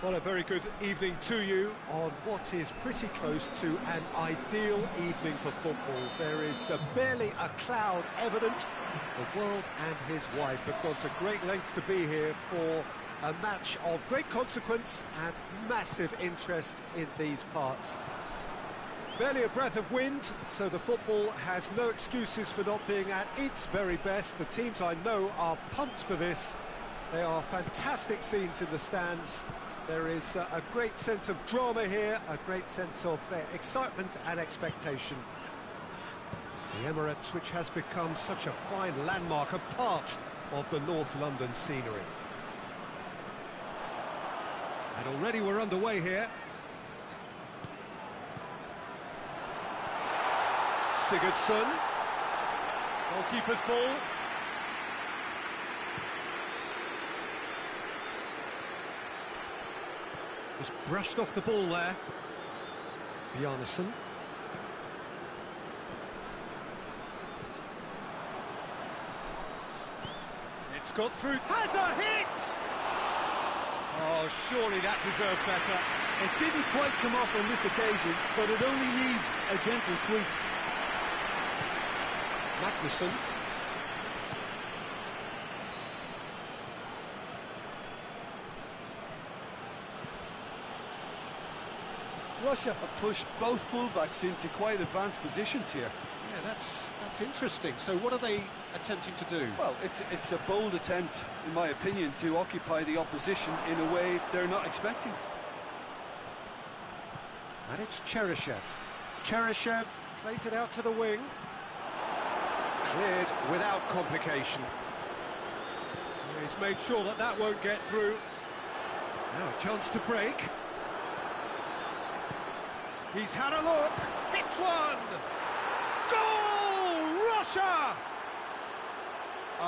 Well, a very good evening to you on what is pretty close to an ideal evening for football. There is barely a cloud evident. The world and his wife have gone to great lengths to be here for a match of great consequence and massive interest in these parts. Barely a breath of wind, so the football has no excuses for not being at its very best. The teams I know are pumped for this. They are fantastic scenes in the stands. There is a great sense of drama here, a great sense of excitement and expectation. The Emirates, which has become such a fine landmark, a part of the North London scenery. And already we're underway here. Sigurdsson, goalkeeper's ball. Just brushed off the ball there. Bjarnason. It's got through. Has a hit! Oh, surely that deserved better. It didn't quite come off on this occasion, but it only needs a gentle tweak. Magnusson. Russia have pushed both fullbacks into quite advanced positions here. Yeah, that's interesting. So what are they attempting to do? Well, it's a bold attempt, in my opinion, to occupy the opposition in a way they're not expecting. And it's Cheryshev. Cheryshev plays it out to the wing. Cleared without complication. He's made sure that that won't get through. Now a chance to break. He's had a look, hits one! Goal! Russia!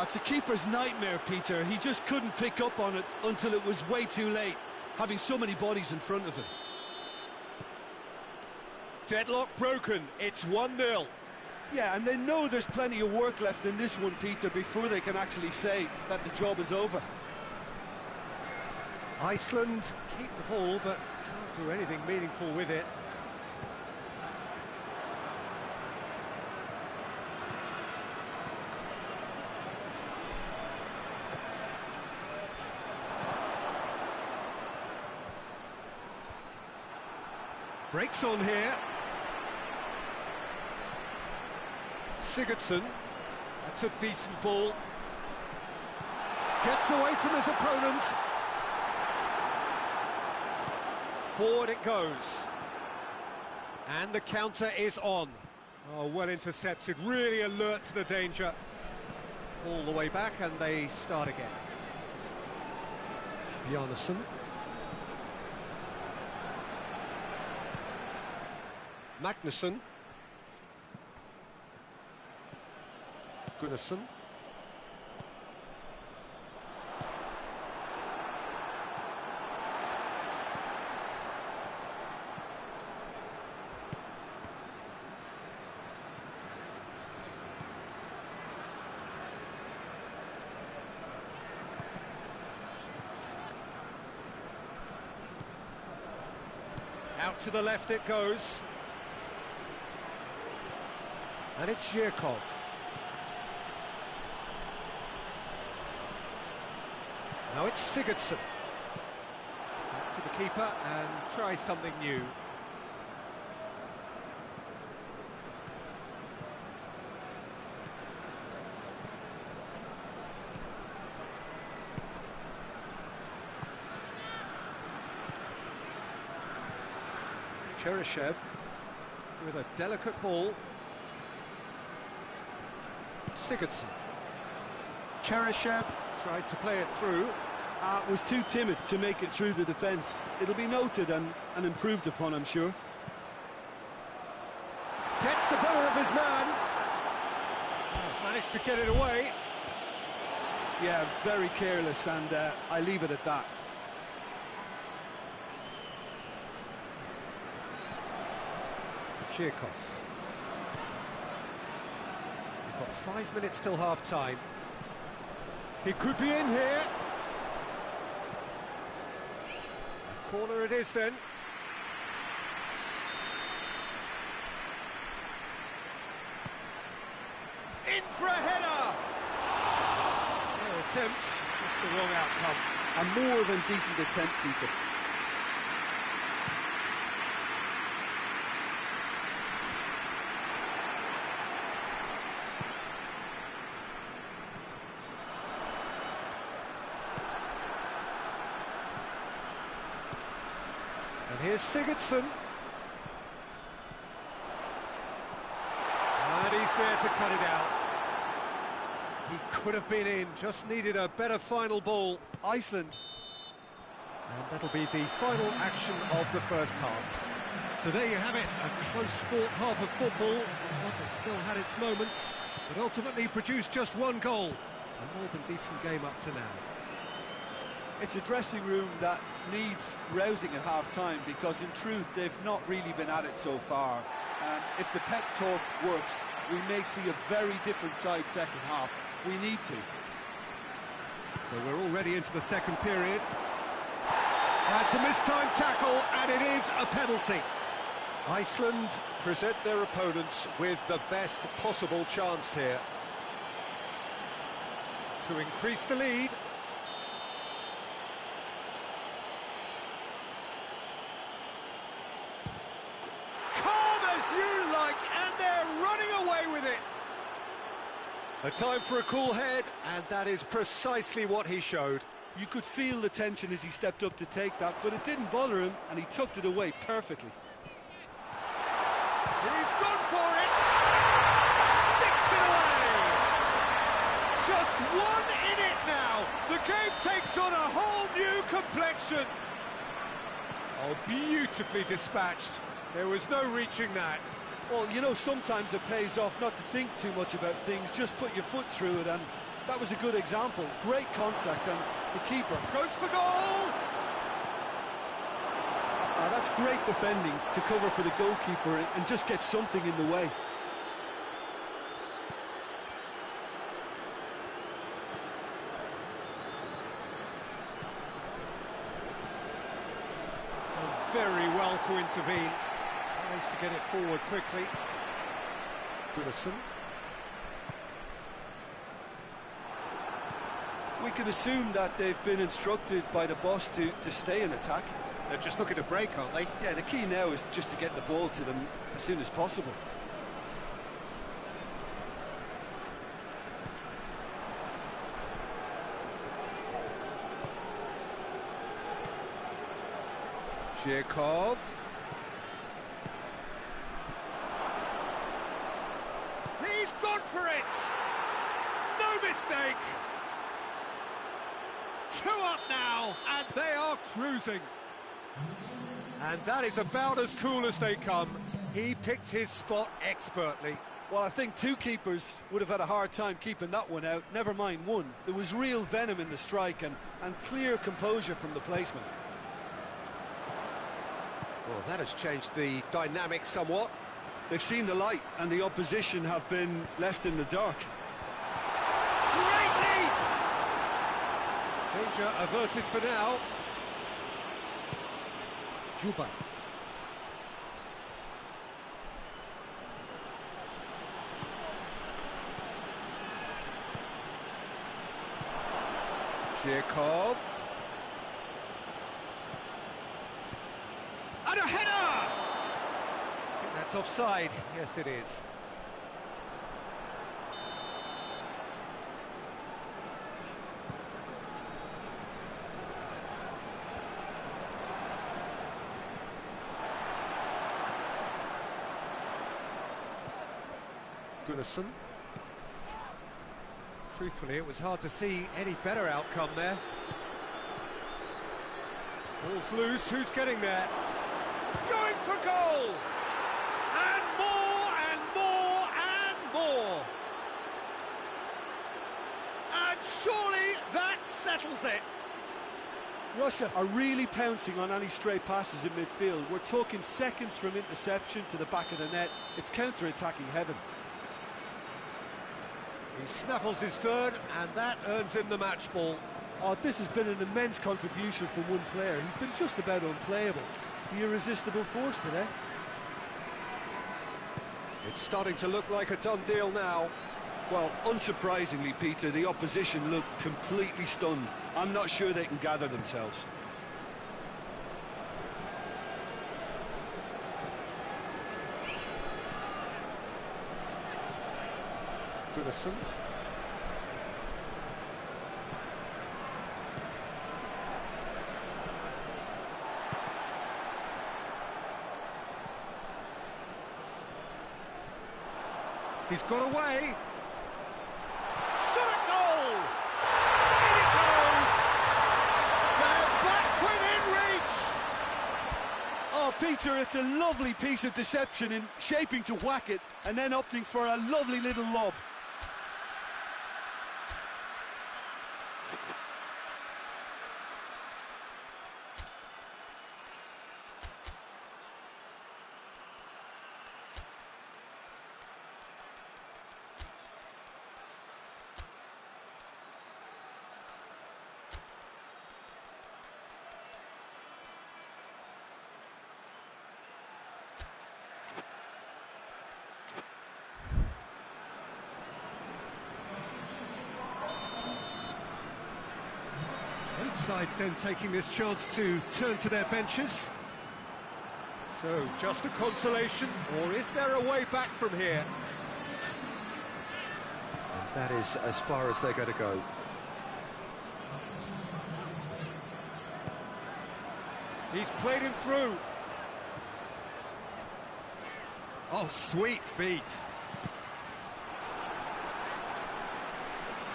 It's a keeper's nightmare, Peter. He just couldn't pick up on it until it was way too late, having so many bodies in front of him. Deadlock broken, it's 1-0. Yeah, and they know there's plenty of work left in this one, Peter, before they can actually say that the job is over. Iceland keep the ball, but can't do anything meaningful with it. Breaks on here. Sigurdsson. That's a decent ball. Gets away from his opponent. Forward it goes. And the counter is on. Oh, well intercepted. Really alert to the danger. All the way back and they start again. Bjarnason. Magnusson. Gunnarsson. Out to the left it goes. And it's Zhirkov. Now it's Sigurdsson. Back to the keeper and try something new. Cheryshev with a delicate ball. Sigurdsson. Cheryshev tried to play it through. Was too timid to make it through the defence. It'll be noted and improved upon, I'm sure. Gets the better of his man. Managed to get it away. Yeah, very careless, and I leave it at that. Zhirkov. We've got 5 minutes till half-time. He could be in here. Corner it is then. In for a header! Their attempt, just the wrong outcome. A more than decent attempt, Peter. And here's Sigurdsson. And he's there to cut it out. He could have been in, just needed a better final ball. Iceland. And that'll be the final action of the first half. So there you have it, a close fought half of football. One that still had its moments, but ultimately produced just one goal. A more than decent game up to now. It's a dressing room that needs rousing at half-time, because in truth they've not really been at it so far. If the pep talk works, we may see a very different side second half. We need to. So we're already into the second period. That's a mistimed tackle, and it is a penalty. Iceland present their opponents with the best possible chance here to increase the lead. You like, and they're running away with it. A time for a cool head, and that is precisely what he showed. You could feel the tension as he stepped up to take that, but it didn't bother him, and he tucked it away perfectly. He's gone for it. Sticks it away. Just one in it now. The game takes on a whole new complexion. Oh, beautifully dispatched. There was no reaching that. Well, you know, sometimes it pays off not to think too much about things, just put your foot through it, and that was a good example. Great contact, and the keeper goes for goal! That's great defending to cover for the goalkeeper and just get something in the way. Done very well to intervene. Tries to get it forward quickly. Goodison. We can assume that they've been instructed by the boss to stay in attack. They're just looking to break, aren't they? Yeah, the key now is just to get the ball to them as soon as possible. Zhirkov. He's gone for it! No mistake! 2 up now, and they are cruising. And that is about as cool as they come. He picked his spot expertly. Well, I think 2 keepers would have had a hard time keeping that one out, never mind 1. There was real venom in the strike and clear composure from the placement. Well, that has changed the dynamic somewhat. They've seen the light, and the opposition have been left in the dark. Great leap! Danger averted for now. Juba. Zhirkov. And a header! I think that's offside. Yes, it is. Goodison. Truthfully, it was hard to see any better outcome there. Ball's loose, who's getting there? Going for goal! And more, and more, and more! And surely that settles it! Russia are really pouncing on any stray passes in midfield. We're talking seconds from interception to the back of the net. It's counter-attacking heaven. He snaffles his third, and that earns him the match ball. Oh, this has been an immense contribution from one player. He's been just about unplayable. The irresistible force today. It's starting to look like a done deal now. Well, unsurprisingly, Peter, the opposition look completely stunned. I'm not sure they can gather themselves. Goodison. He's got away. Shot at goal! In it goes! They're back within reach! Oh, Peter, it's a lovely piece of deception in shaping to whack it and then opting for a lovely little lob. Both sides then taking this chance to turn to their benches. So, just a consolation, or is there a way back from here? And that is as far as they're going to go. He's played him through. Oh, sweet feet.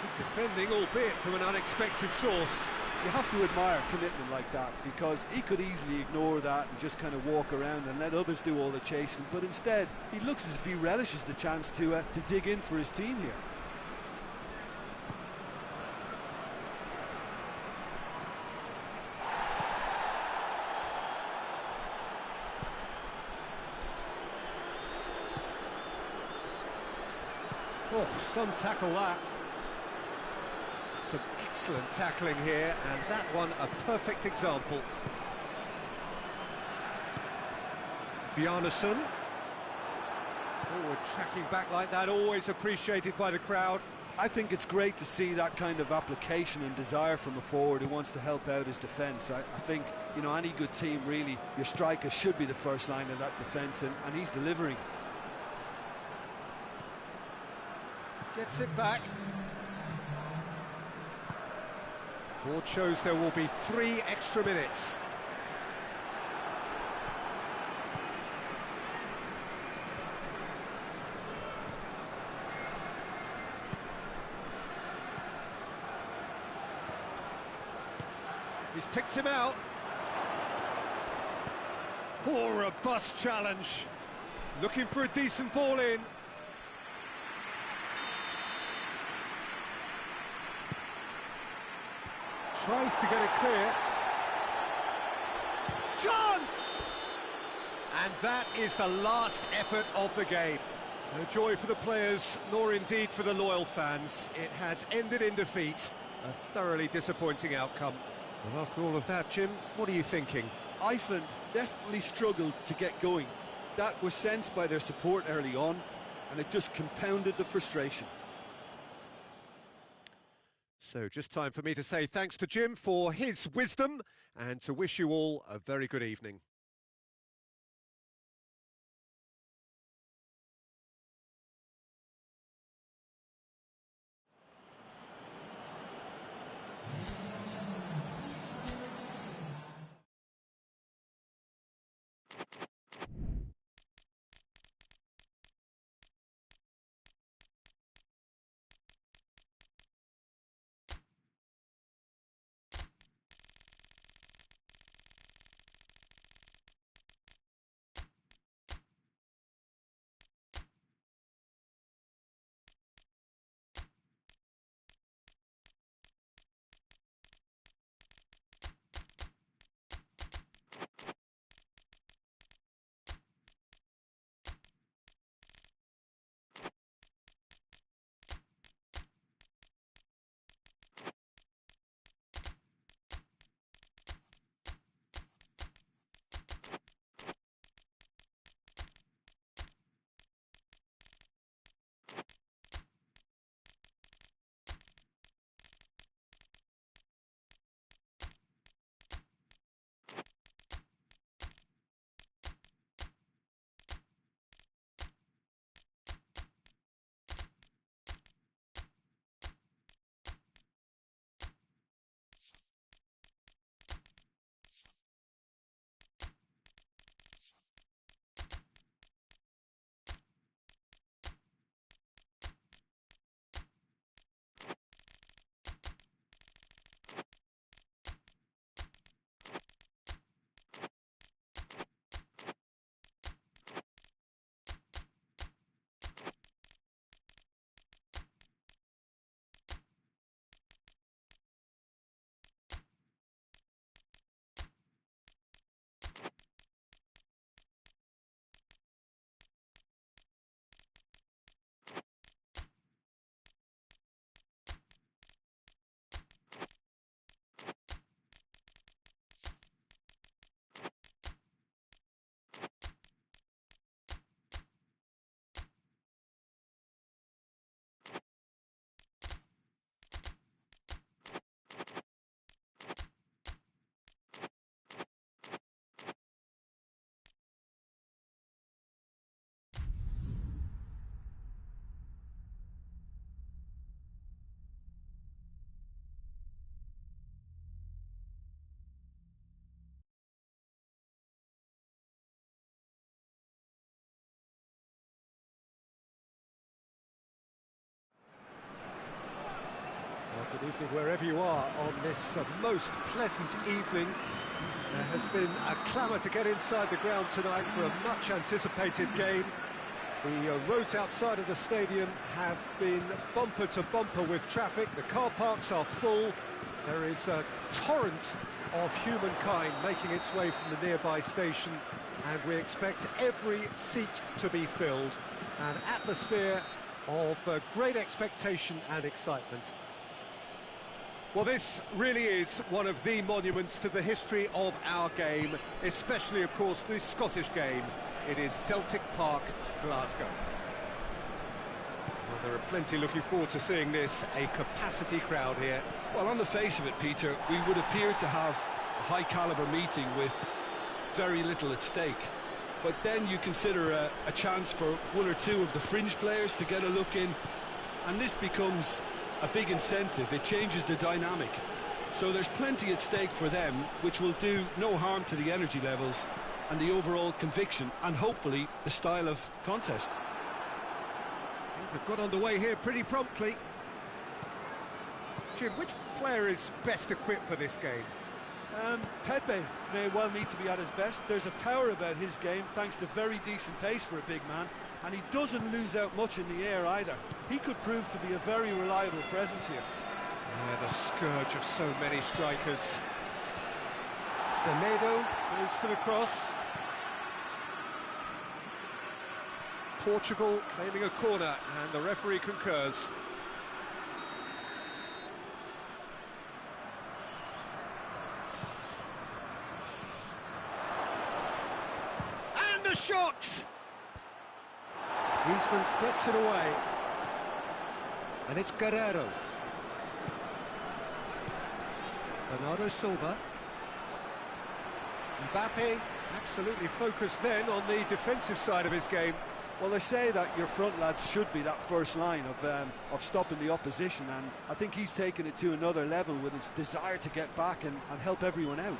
Good defending, albeit from an unexpected source. You have to admire commitment like that, because he could easily ignore that and just kind of walk around and let others do all the chasing, but instead he looks as if he relishes the chance to dig in for his team here. Oh, some tackle that. Some excellent tackling here, and that one a perfect example. Bjarnason. Forward tracking back like that, always appreciated by the crowd. I think it's great to see that kind of application and desire from a forward who wants to help out his defence. I think, you know, any good team, really, your striker should be the first line of that defence, and he's delivering. Gets it back. Board shows there will be 3 extra minutes. He's picked him out. Oh, robust challenge. Looking for a decent ball in. Tries to get it clear. Chance! And that is the last effort of the game. No joy for the players, nor indeed for the loyal fans. It has ended in defeat. A thoroughly disappointing outcome. Well, after all of that, Jim, what are you thinking? Iceland definitely struggled to get going. That was sensed by their support early on, and it just compounded the frustration. So just time for me to say thanks to Jim for his wisdom and to wish you all a very good evening. Wherever you are on this most pleasant evening, there has been a clamour to get inside the ground tonight for a much-anticipated game. The roads outside of the stadium have been bumper to bumper with traffic. The car parks are full. There is a torrent of humankind making its way from the nearby station, and we expect every seat to be filled. An atmosphere of great expectation and excitement. Well, this really is one of the monuments to the history of our game, especially, of course, the Scottish game. It is Celtic Park, Glasgow. Well, there are plenty looking forward to seeing this, a capacity crowd here. Well, on the face of it, Peter, we would appear to have a high-caliber meeting with very little at stake. But then you consider a chance for one or two of the fringe players to get a look in, and this becomes a big incentive. It changes the dynamic. So there's plenty at stake for them, which will do no harm to the energy levels and the overall conviction, and hopefully the style of contest. Things have got underway here pretty promptly. Jim, which player is best equipped for this game? Pepe may well need to be at his best. There's a power about his game, thanks to very decent pace for a big man, and he doesn't lose out much in the air either. He could prove to be a very reliable presence here. Yeah, the scourge of so many strikers. Semedo goes for the cross. Portugal claiming a corner, and the referee concurs. And a shot! Griezmann gets it away. And it's Guerrero. Bernardo Silva. Mbappe absolutely focused then on the defensive side of his game. Well, they say that your front lads should be that first line of stopping the opposition, and I think he's taken it to another level with his desire to get back and help everyone out.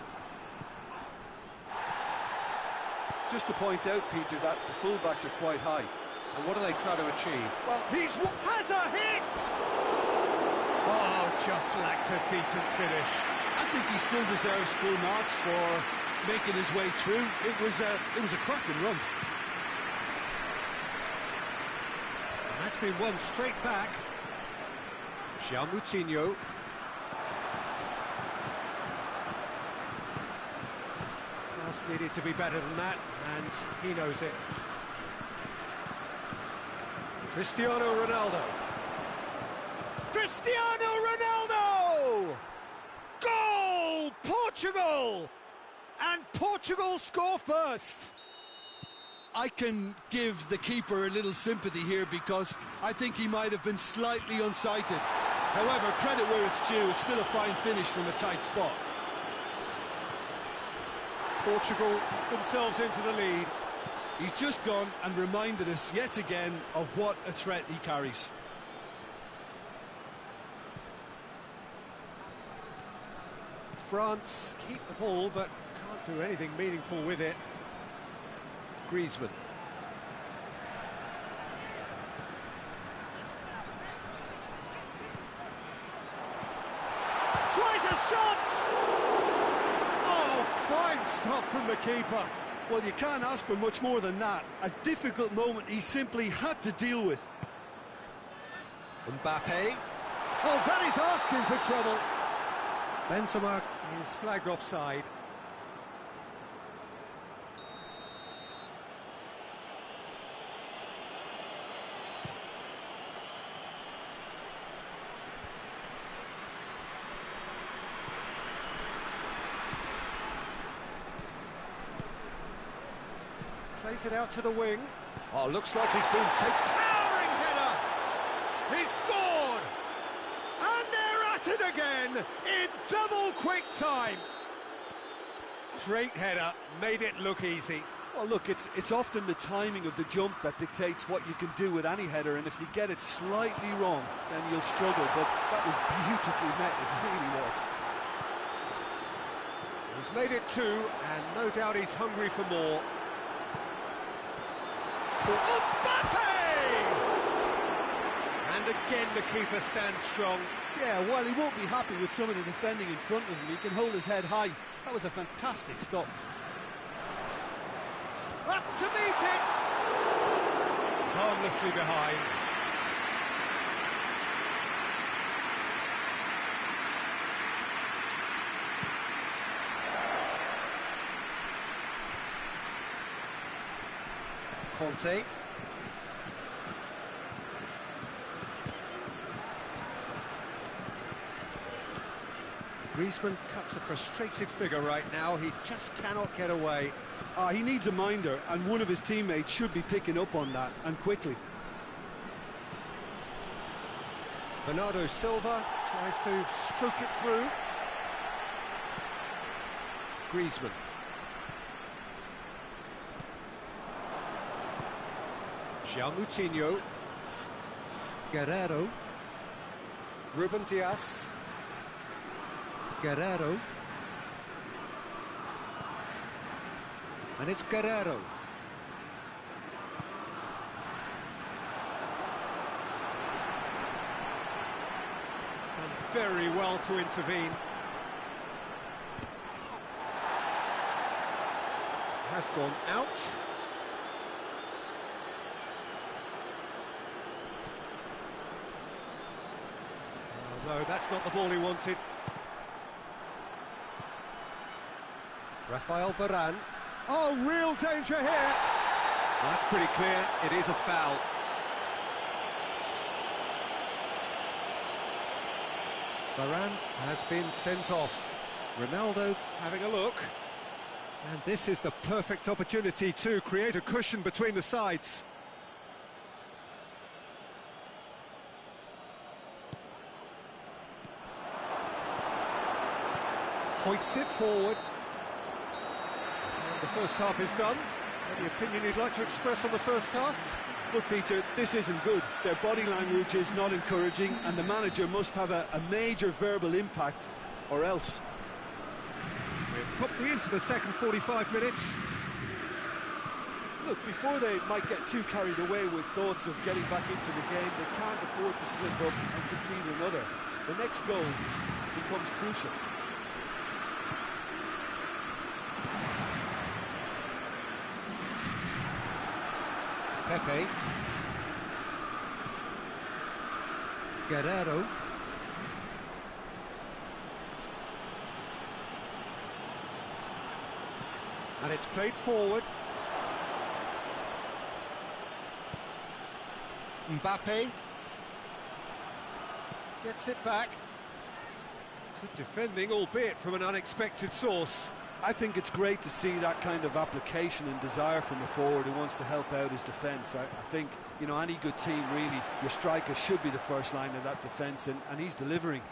Just to point out, Peter, that the fullbacks are quite high. And what are they trying to achieve? Well, he has a hit! Oh, just lacked a decent finish. I think he still deserves full marks for making his way through. It was a cracking run. And that's been won straight back. João Moutinho. Pass needed to be better than that, and he knows it. Cristiano Ronaldo. Cristiano Ronaldo! Goal! Portugal! And Portugal score first. I can give the keeper a little sympathy here because I think he might have been slightly unsighted. However, credit where it's due, it's still a fine finish from a tight spot. Portugal themselves into the lead. He's just gone and reminded us yet again of what a threat he carries. France keep the ball, but can't do anything meaningful with it. Griezmann. Tries a shot! Oh, fine stop from the keeper. Well, you can't ask for much more than that. A difficult moment he simply had to deal with. Mbappe. Oh, that is asking for trouble. Benzema is flagged offside. Plays it out to the wing. Oh, looks like he's been taken. Towering header! He's scored! And they're at it again in double quick time. Great header, made it look easy. Well, look, it's often the timing of the jump that dictates what you can do with any header, and if you get it slightly wrong, then you'll struggle, but that was beautifully met, it really was. He's made it two, and no doubt he's hungry for more. Mbappe! And again the keeper stands strong. Yeah, while he won't be happy with some of the defending in front of him, he can hold his head high. That was a fantastic stop. Up to meet it! Harmlessly behind. Conte. Griezmann cuts a frustrated figure right now. He just cannot get away. He needs a minder, and one of his teammates should be picking up on that, and quickly. Bernardo Silva tries to stroke it through. Griezmann. João Moutinho. Guerreiro. Ruben Dias. Guerreiro. And it's Guerreiro. Done very well to intervene. Has gone out. Oh, no, that's not the ball he wanted. Rafael Varane. Oh, real danger here. Well, that's pretty clear. It is a foul. Varane has been sent off. Ronaldo having a look. And this is the perfect opportunity to create a cushion between the sides. Hoists it forward. The first half is done. Any opinion you'd like to express on the first half? Look, Peter, this isn't good. Their body language is not encouraging, and the manager must have a major verbal impact, or else. We're promptly into the second 45 minutes. Look, before they might get too carried away with thoughts of getting back into the game, they can't afford to slip up and concede another. The next goal becomes crucial. Pepe. Guerreiro. And it's played forward. Mbappe. Gets it back. Good defending, albeit from an unexpected source. I think it's great to see that kind of application and desire from a forward who wants to help out his defence. I think, you know, any good team, really, your striker should be the first line of that defence, and he's delivering.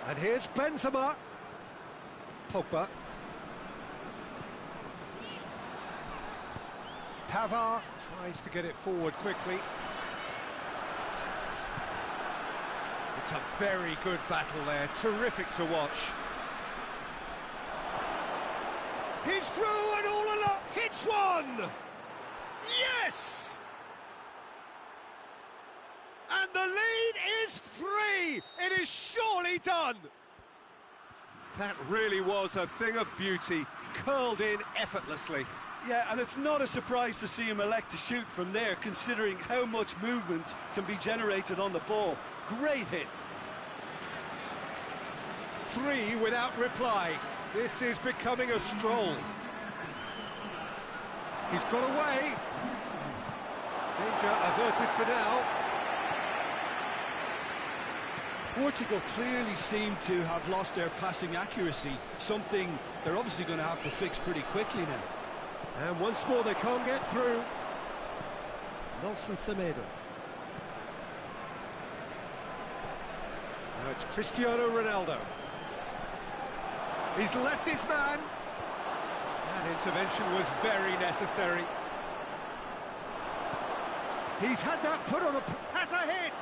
And here's Benzema. Pogba. Pavard tries to get it forward quickly. It's a very good battle there, terrific to watch. He's through and all along, hits one! Yes! And the lead is 3! It is surely done! That really was a thing of beauty, curled in effortlessly. Yeah, and it's not a surprise to see him elect to shoot from there, considering how much movement can be generated on the ball. Great hit. 3 without reply. This is becoming a stroll. He's got away. Danger averted for now. Portugal clearly seem to have lost their passing accuracy, something they're obviously going to have to fix pretty quickly now. And once more they can't get through. Nelson Semedo. Now it's Cristiano Ronaldo. He's left his man. That intervention was very necessary. He's had that put on a... has a hit!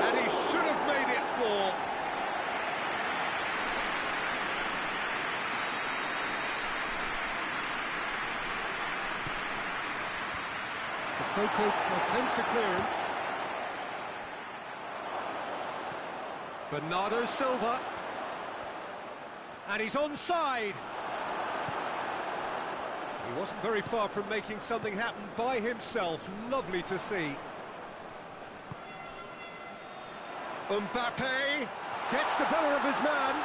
And he should have made it 4. It's a so-called Potenza clearance. Bernardo Silva. And he's onside. He wasn't very far from making something happen by himself. Lovely to see. Mbappe gets the better of his man.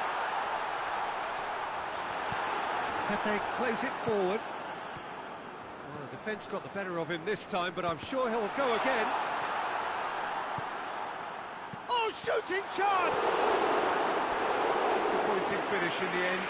Pepe plays it forward. Well, the defence got the better of him this time, but I'm sure he'll go again. Oh, shooting chance! Disappointing finish in the end.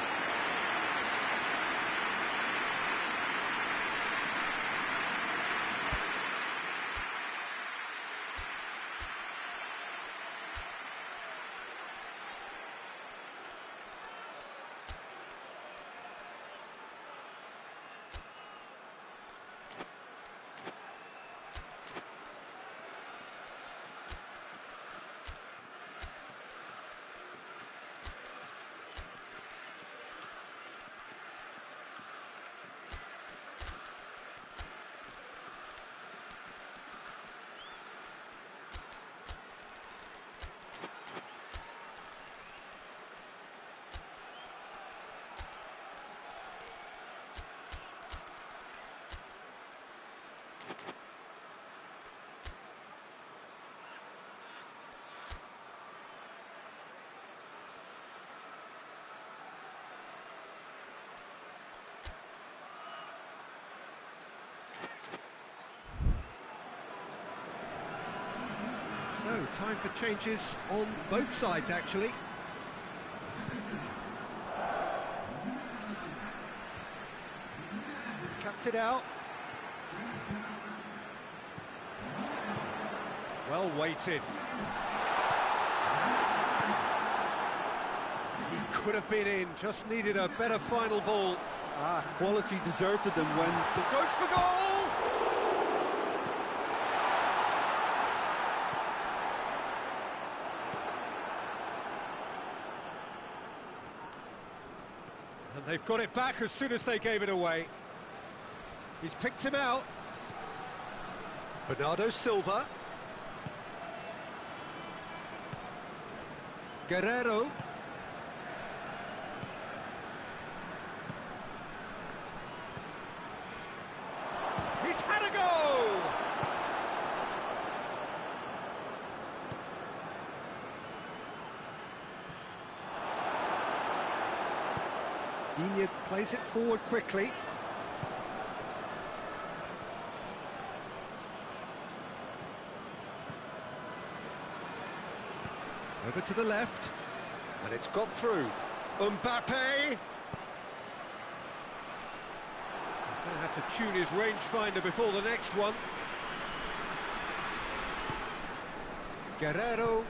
So, time for changes on both sides, actually. Cuts it out. Well weighted. He could have been in, just needed a better final ball. Quality deserted them when... Goes for goal! And they've got it back as soon as they gave it away. He's picked him out. Bernardo Silva. Guerrero. He's had a go! Iñak plays it forward quickly. Over to the left, and it's got through. Mbappe! He's going to have to tune his rangefinder before the next one. Guerrero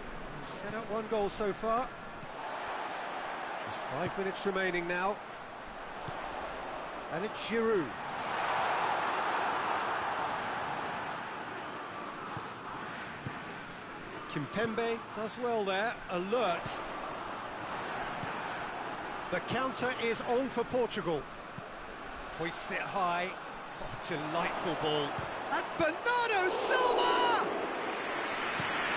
set up one goal so far. Just 5 minutes remaining now. And it's Giroud. Kimpembe does well there, alert. The counter is on for Portugal. Hoists it high. Oh, delightful ball. And Bernardo Silva!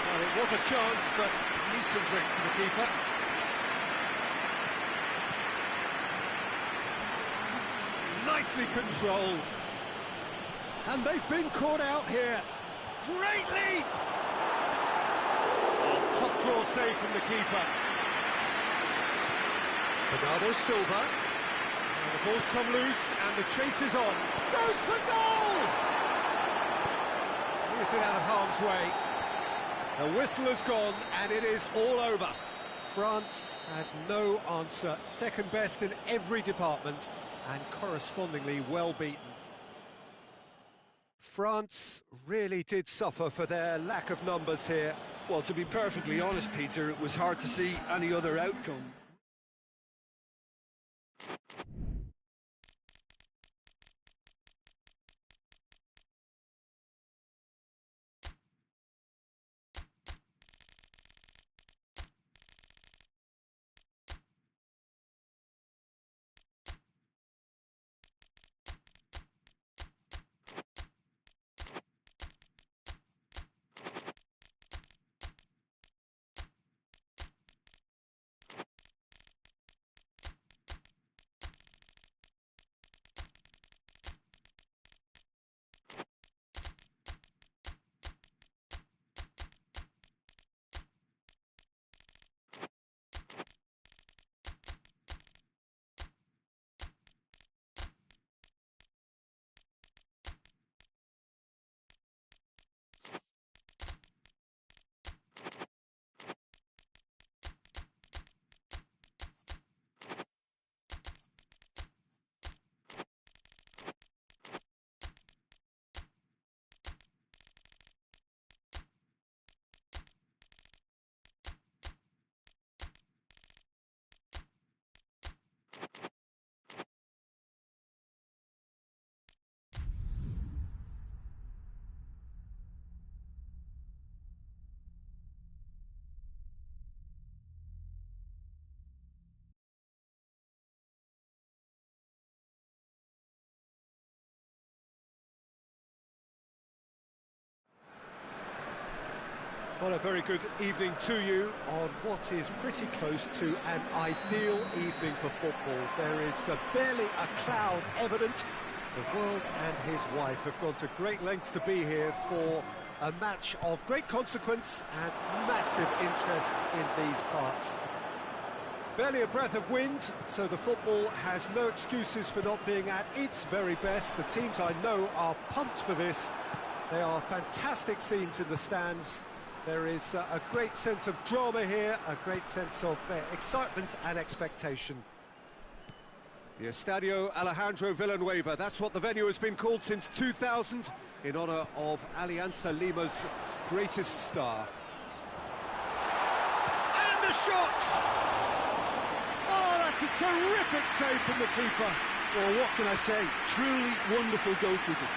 Well, it was a chance, but neat and drink for the keeper. Nicely controlled. And they've been caught out here. Great leap! Top draw save from the keeper. Bernardo Silva. And the ball's come loose and the chase is on. Goes for goal! Clears it out of harm's way. The whistle has gone and it is all over. France had no answer. Second best in every department and correspondingly well beaten. France really did suffer for their lack of numbers here. Well, to be perfectly honest, Peter, it was hard to see any other outcome. Well, a very good evening to you on what is pretty close to an ideal evening for football. There is barely a cloud evident. The world and his wife have gone to great lengths to be here for a match of great consequence and massive interest in these parts. Barely a breath of wind, so the football has no excuses for not being at its very best. The teams I know are pumped for this. They are fantastic scenes in the stands. There is a great sense of drama here, a great sense of excitement and expectation. The Estadio Alejandro Villanueva, that's what the venue has been called since 2000, in honour of Alianza Lima's greatest star. And the shot! Oh, that's a terrific save from the keeper. Well, what can I say? Truly wonderful goalkeeping.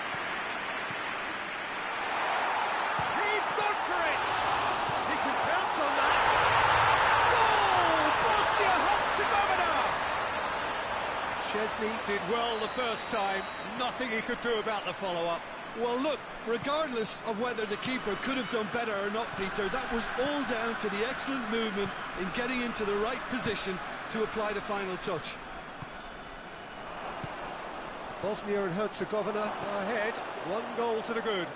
Chesney did well the first time, nothing he could do about the follow-up. Well, look, regardless of whether the keeper could have done better or not, Peter, that was all down to the excellent movement in getting into the right position to apply the final touch. Bosnia and Herzegovina are ahead, 1 goal to the good.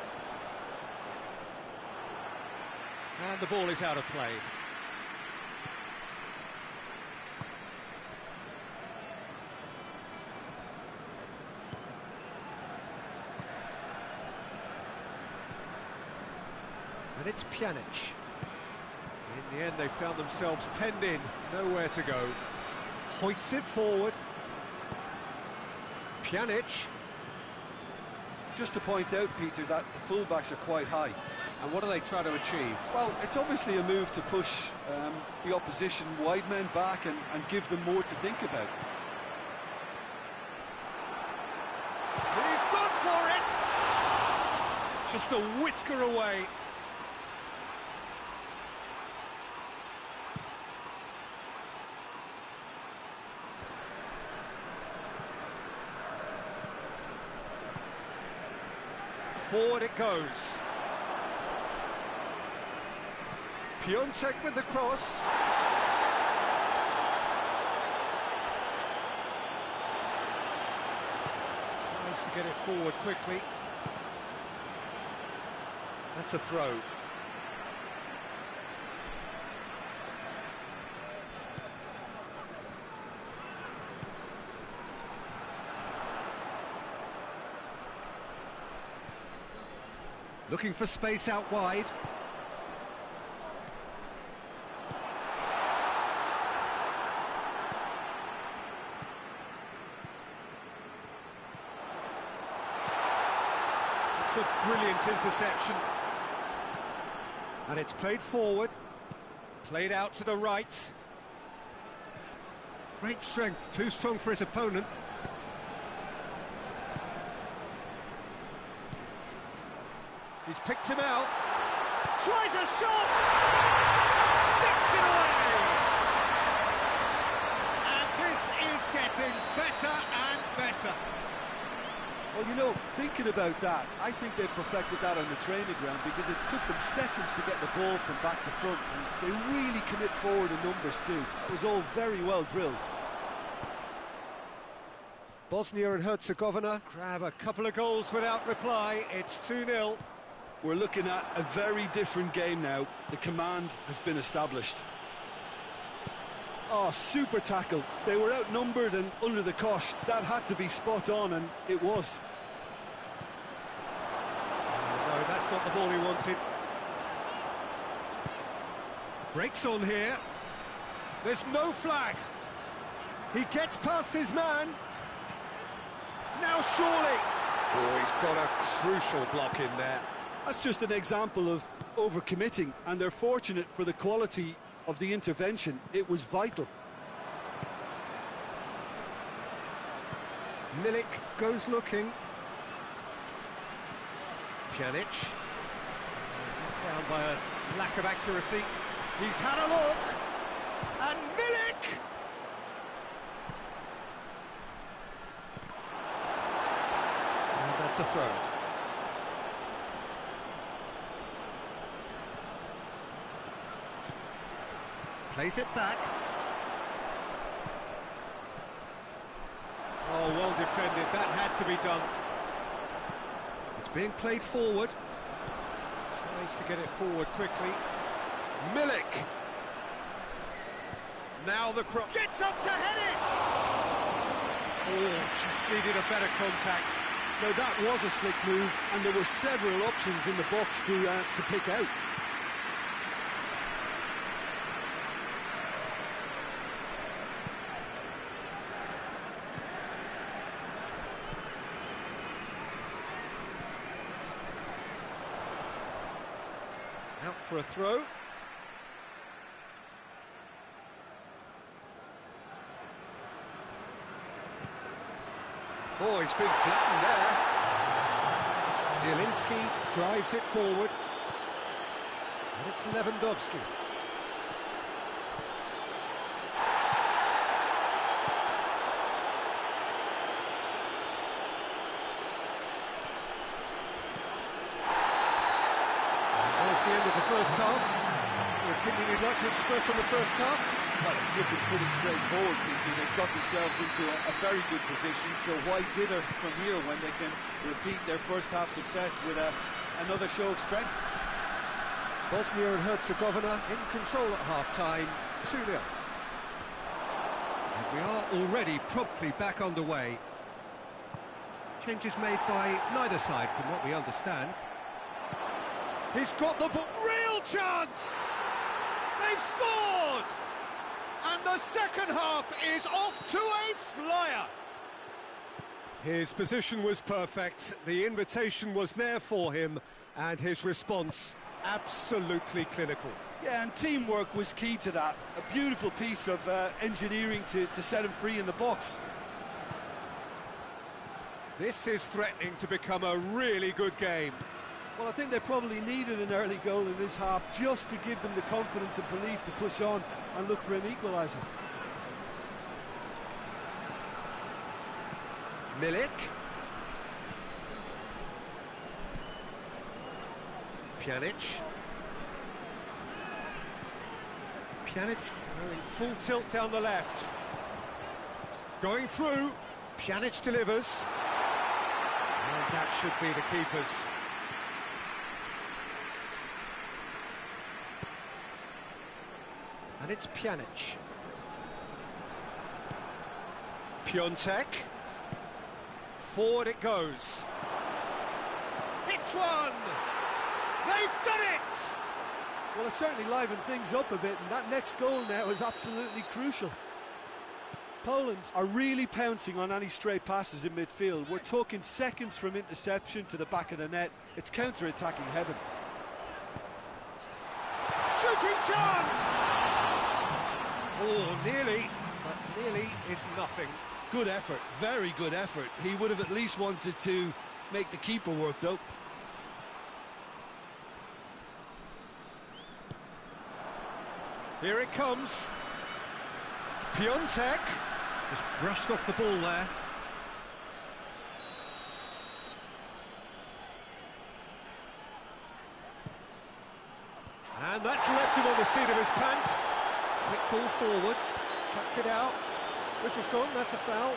And the ball is out of play. And it's Pjanic. In the end, they found themselves penned in, nowhere to go. Hoists it forward. Pjanic. Just to point out, Peter, that the fullbacks are quite high. And what do they try to achieve? Well, it's obviously a move to push the opposition wide men back and give them more to think about. He's gone for it! Just a whisker away. Forward it goes. Piontek with the cross. Tries to get it forward quickly. That's a throw. Looking for space out wide. It's a brilliant interception. And it's played forward. Played out to the right. Great strength, too strong for his opponent. He's picked him out. Tries a shot! Sticks it away! And this is getting better and better. Well, you know, thinking about that, I think they perfected that on the training ground because it took them seconds to get the ball from back to front, and they really commit forward in numbers too. That was all very well drilled. Bosnia and Herzegovina grab a couple of goals without reply. It's 2-0. We're looking at a very different game now. The command has been established. Oh, super tackle. They were outnumbered and under the cosh. That had to be spot on, and it was. No, that's not the ball he wanted. Breaks on here. There's no flag. He gets past his man. Now surely. Oh, he's got a crucial block in there. That's just an example of overcommitting, and they're fortunate for the quality of the intervention. It was vital. Milik goes looking. Pjanic. Down by a lack of accuracy. He's had a look. And Milik! And that's a throw. Plays it back. Oh, well defended. That had to be done. It's being played forward. Tries to get it forward quickly. Milik. Now the cross. Gets up to head it! Oh, just needed a better contact. Now that was a slick move, and there were several options in the box to pick out. Out for a throw. Oh, he's been flattened there. Zielinski drives it forward. And it's Lewandowski. The end of the first half. Your opinion, you'd like to express on the first half? Well, it's looking pretty straightforward, Peter. They've got themselves into a very good position, so why dither from here when they can repeat their first half success with another show of strength? Bosnia and Herzegovina in control at half-time, 2-0. And we are already promptly back underway. Changes made by neither side from what we understand. He's got the real chance! They've scored! And the second half is off to a flyer! His position was perfect, the invitation was there for him, and his response absolutely clinical. Yeah, and teamwork was key to that. A beautiful piece of engineering to set him free in the box. This is threatening to become a really good game. Well, I think they probably needed an early goal in this half just to give them the confidence and belief to push on and look for an equaliser. Milik. Pjanic. Pjanic going full tilt down the left. Going through. Pjanic delivers. And that should be the keeper's. And it's Pjanic. Piontek. Forward it goes. Hits one! They've done it! Well, it certainly livened things up a bit, and that next goal now is absolutely crucial. Poland are really pouncing on any stray passes in midfield. We're talking seconds from interception to the back of the net. It's counter-attacking heaven. Shooting chance! Oh, nearly, but nearly is nothing. Good effort, very good effort. He would have at least wanted to make the keeper work, though. Here it comes. Piontek just brushed off the ball there. And that's left him on the seat of his pants. Quick ball forward, cuts it out. Whistle's gone, that's a foul.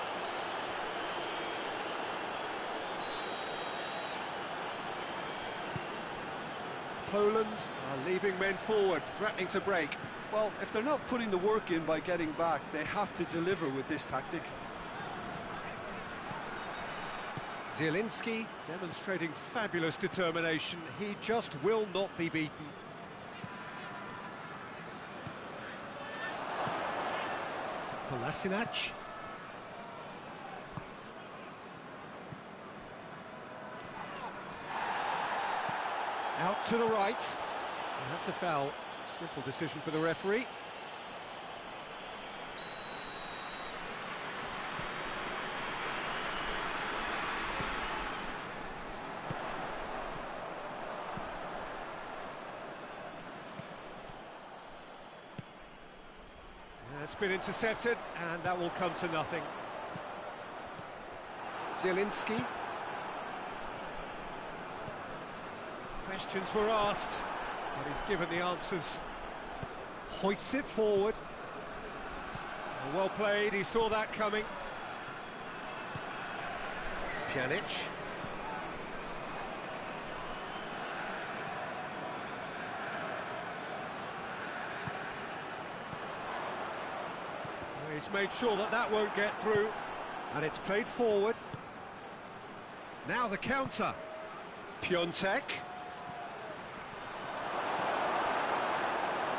Poland are leaving men forward, threatening to break. Well, if they're not putting the work in by getting back, they have to deliver with this tactic. Zielinski demonstrating fabulous determination. He just will not be beaten. Kolasinac. Out to the right. And that's a foul. Simple decision for the referee. That's been intercepted, and that will come to nothing. Zielinski. Questions were asked, but he's given the answers. Hoists it forward. Well played, he saw that coming. Pjanic. He's made sure that that won't get through. And it's played forward. Now the counter. Piontek.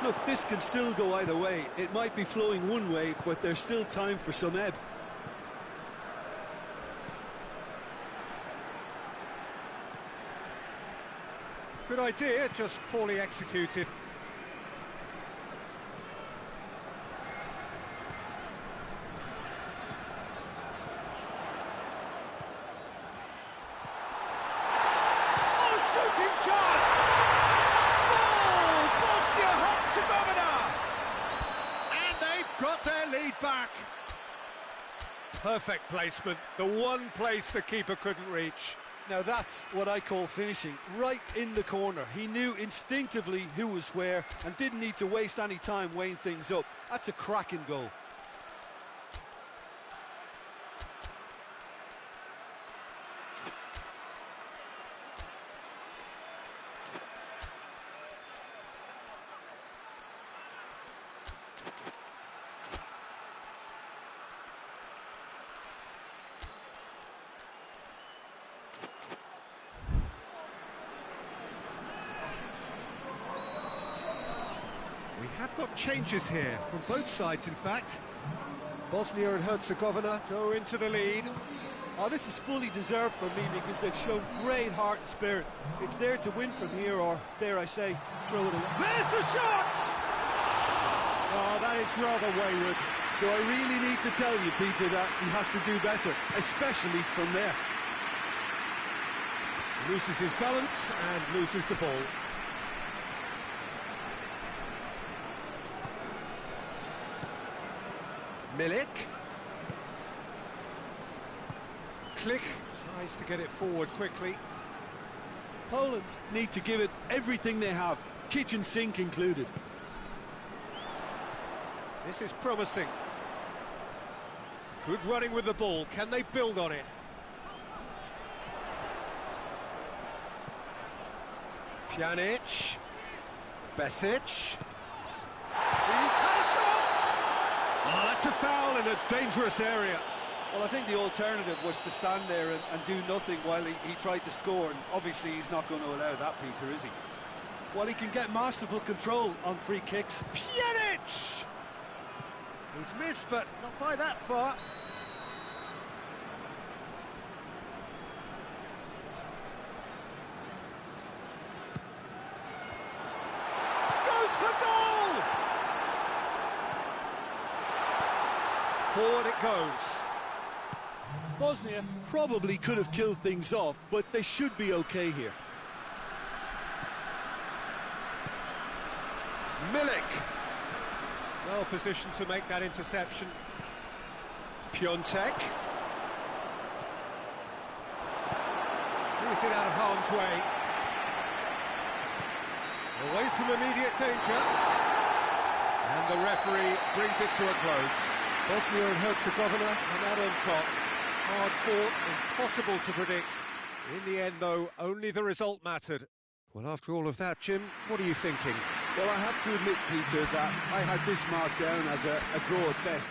Look, this can still go either way. It might be flowing one way, but there's still time for some ebb. Good idea, just poorly executed. Shooting chance! Goal! Bosnia-Herzegovina! And they've got their lead back. Perfect placement, the one place the keeper couldn't reach. Now that's what I call finishing, right in the corner. He knew instinctively who was where and didn't need to waste any time weighing things up. That's a cracking goal. We have got changes here, from both sides in fact. Bosnia and Herzegovina go into the lead. Oh, this is fully deserved for me because they've shown great heart and spirit. It's there to win from here, or, dare I say, throw it away. There's the shot! Oh, that is rather wayward. Do I really need to tell you, Peter, that he has to do better, especially from there? Loses his balance and loses the ball. Milik. Click tries to get it forward quickly. Poland need to give it everything they have, kitchen sink included. This is promising. Good running with the ball. Can they build on it? Pjanic. Besic. He's had a shot! Oh, that's a foul in a dangerous area. Well, I think the alternative was to stand there and do nothing while he tried to score, and obviously he's not going to allow that, Peter, is he? Well, he can get masterful control on free kicks. Pjanic! He's missed, but not by that far. Goes for goal! Forward it goes. Bosnia probably could have killed things off, but they should be okay here. Milik. Well positioned to make that interception. Piontek. Sees it out of harm's way. Away from immediate danger. And the referee brings it to a close. Bosnia and Herzegovina come out on top. Hard fought, impossible to predict. In the end, though, only the result mattered. Well, after all of that, Jim, what are you thinking? Well, I have to admit, Peter, that I had this marked down as a draw at best.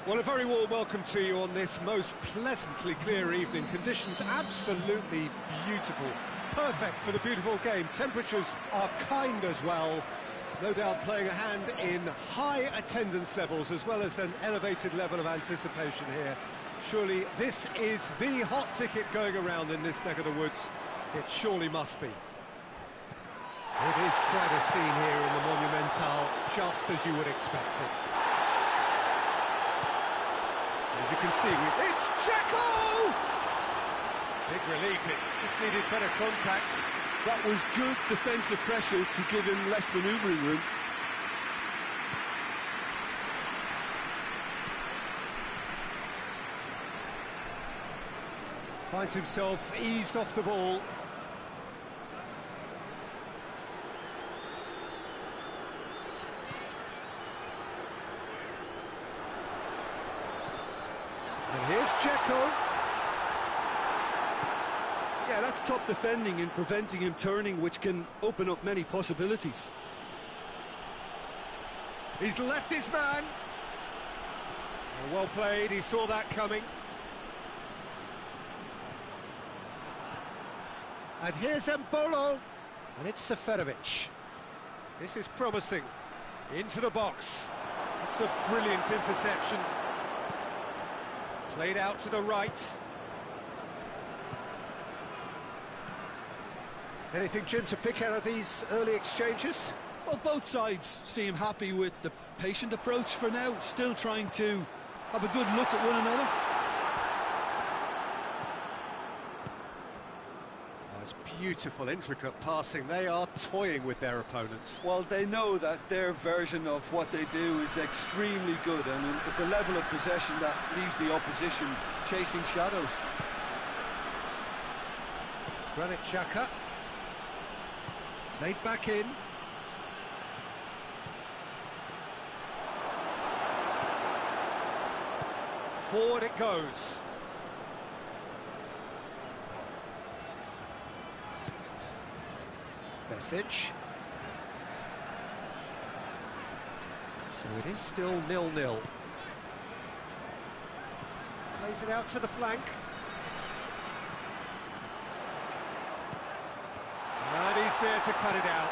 Well, a very warm welcome to you on this most pleasantly clear evening. Conditions absolutely beautiful. Perfect for the beautiful game. Temperatures are kind as well. No doubt playing a hand in high attendance levels as well as an elevated level of anticipation here. Surely this is the hot ticket going around in this neck of the woods. It surely must be. It is quite a scene here in the Monumental, just as you would expect it. As you can see, it's Checo! Big relief, it just needed better contact. That was good defensive pressure to give him less manoeuvring room. Finds himself eased off the ball. And here's Checo. Yeah, that's top defending and preventing him turning, which can open up many possibilities. He's left his man. Well played, he saw that coming. And here's Mbolo. And it's Seferovic. This is promising. Into the box. It's a brilliant interception. Played out to the right. Anything, Jim, to pick out of these early exchanges? Well, both sides seem happy with the patient approach for now, still trying to have a good look at one another. That's beautiful, intricate passing. They are toying with their opponents. Well, they know that their version of what they do is extremely good. I mean, it's a level of possession that leaves the opposition chasing shadows. Granit Xhaka. Laid back in. Forward it goes. Message. So it is still 0-0. Plays it out to the flank. And he's there to cut it out.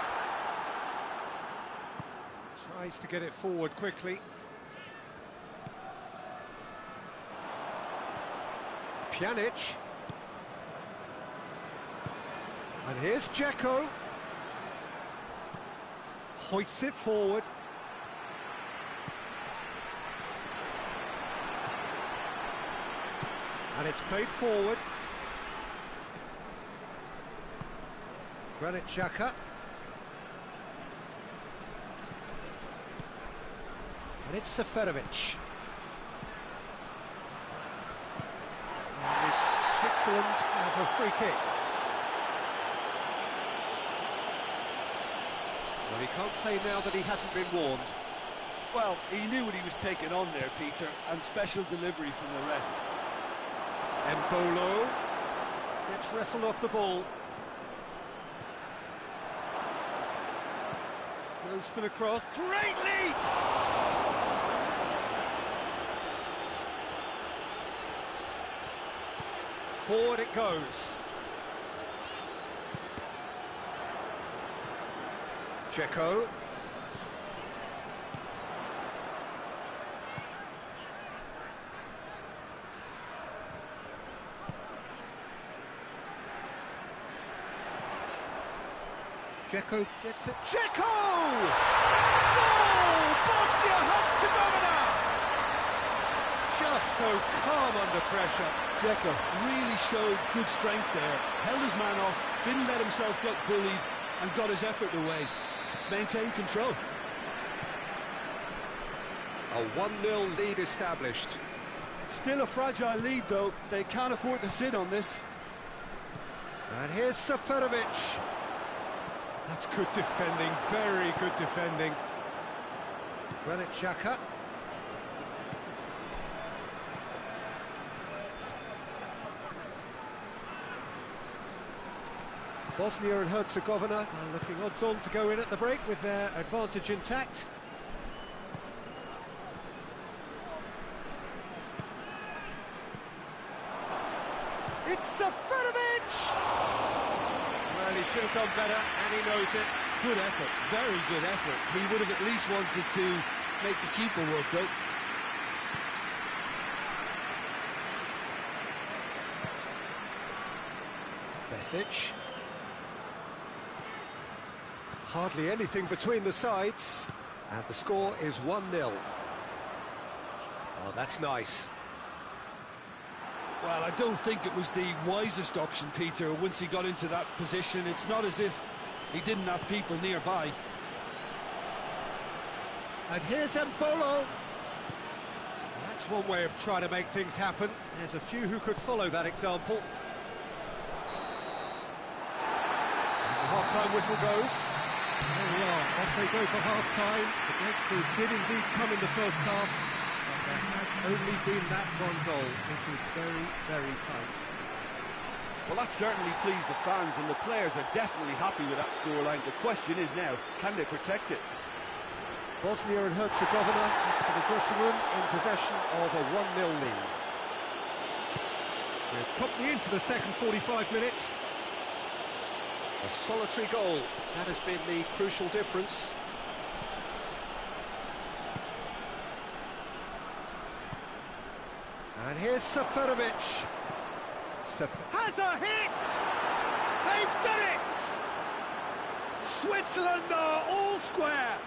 Tries to get it forward quickly. Pjanic. And here's Dzeko. Hoists it forward. And it's played forward. Granit Xhaka. And it's Seferovic. And Switzerland have a free kick. Well, he can't say now that he hasn't been warned. Well, he knew what he was taking on there, Peter, and special delivery from the ref. Mbolo gets wrestled off the ball. Goes for the cross. Great leap! Forward it goes. Dzeko. Dzeko gets it. Dzeko! Goal! Bosnia-Herzegovina! Just so calm under pressure. Dzeko really showed good strength there, held his man off, didn't let himself get bullied, and got his effort away. Maintained control. A 1-0 lead established. Still a fragile lead, though. They can't afford to sit on this. And here's Seferovic. That's good defending, very good defending. Granit Xhaka. Bosnia and Herzegovina are looking odds on to go in at the break with their advantage intact. It's Seferovic! Well, he should have done better, and he knows it. Good effort, very good effort. He would have at least wanted to make the keeper work, though. Besic. Hardly anything between the sides, and the score is 1-0. Oh, that's nice. Well, I don't think it was the wisest option, Peter, once he got into that position. It's not as if he didn't have people nearby. And here's Embolo. That's one way of trying to make things happen. There's a few who could follow that example. And the half-time whistle goes. There we are, off they go for half-time. The breakthrough did indeed come in the first half, but there has only been that one goal, which is very, very tight. Well, that certainly pleased the fans, and the players are definitely happy with that scoreline. The question is now, can they protect it? Bosnia and Herzegovina for the dressing room in possession of a 1-0 lead. We're promptly into the second 45 minutes. A solitary goal, that has been the crucial difference. And here's Seferovic. Has a hit! They've done it! Switzerland are all square!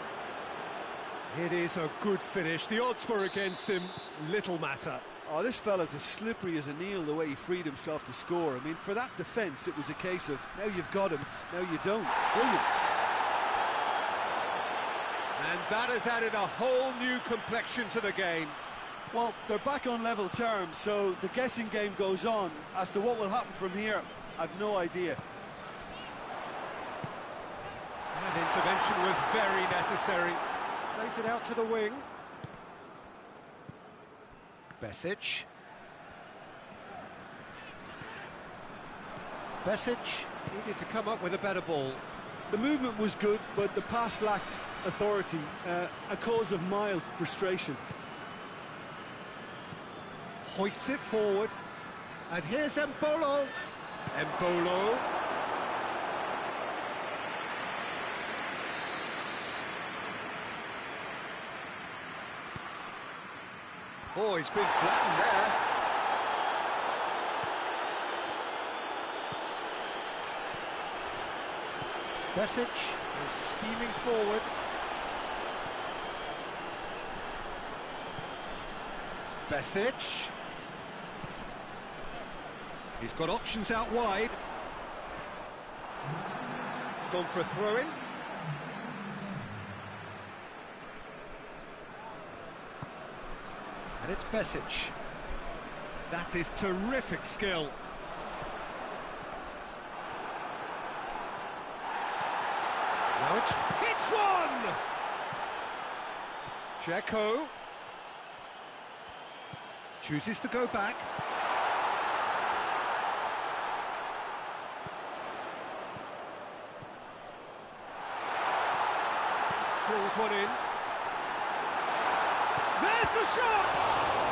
It is a good finish. The odds were against him, little matter. Oh, this fella's as slippery as an eel, the way he freed himself to score. I mean, for that defence, it was a case of, now you've got him, now you don't. Brilliant. And that has added a whole new complexion to the game. Well, they're back on level terms, so the guessing game goes on. As to what will happen from here, I've no idea. That intervention was very necessary. Plays it out to the wing. Besic. Besic needed to come up with a better ball. The movement was good, but the pass lacked authority, a cause of mild frustration. Hoists it forward, and here's Embolo. Embolo. Oh, he's been flattened there. Besic is steaming forward. Besic. He's got options out wide. He's gone for a throw-in. And it's Besic. That is terrific skill. Now it's hits one! Dzeko chooses to go back. Drills one in. There's the shot!